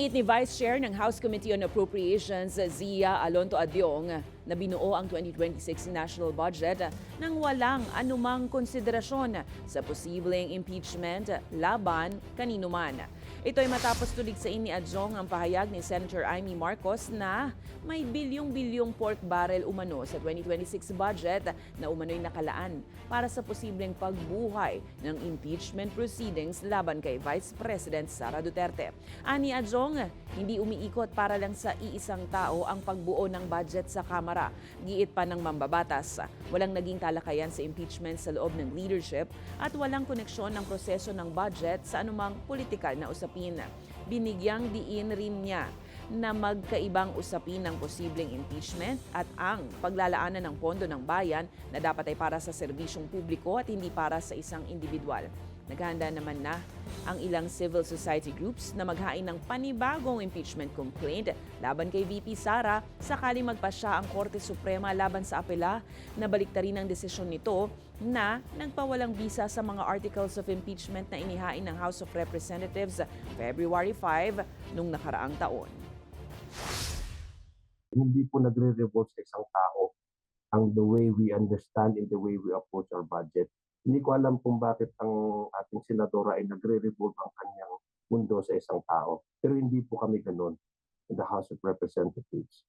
Iginiit ni Vice Chair ng House Committee on Appropriations, Zia Alonto Adyong, na binuo ang 2026 national budget nang walang anumang konsiderasyon sa posibleng impeachment laban kanino man. Ito ay matapos tuligsain ni Adyong ang pahayag ni Senator Amy Marcos na may bilyong-bilyong pork barrel umano sa 2026 budget na umano'y nakalaan para sa posibleng pagbuhay ng impeachment proceedings laban kay Vice President Sara Duterte. Ani Adyong, hindi umiikot para lang sa iisang tao ang pagbuo ng budget sa Kamara. Giit pa ng mambabatas, walang naging talakayan sa impeachment sa loob ng leadership at walang koneksyon ng proseso ng budget sa anumang politikal na usapin. Binigyang diin rin niya na magkaibang usapin ng posibleng impeachment at ang paglalaanan ng pondo ng bayan na dapat ay para sa serbisyong publiko at hindi para sa isang individual. Naghahanda naman na ang ilang civil society groups na maghain ng panibagong impeachment complaint laban kay VP Sara sakaling magpasya ang Korte Suprema laban sa apela na baliktarin ang desisyon nito na nagpawalang bisa sa mga articles of impeachment na inihain ng House of Representatives February 5 nung nakaraang taon. Hindi po nagre-revolt sa isang tao ang the way we understand and the way we approach our budget. Hindi ko alam kung bakit ang ating senadora ay nagre-revolt ang kanyang mundo sa isang tao. Pero hindi po kami ganun in the House of Representatives.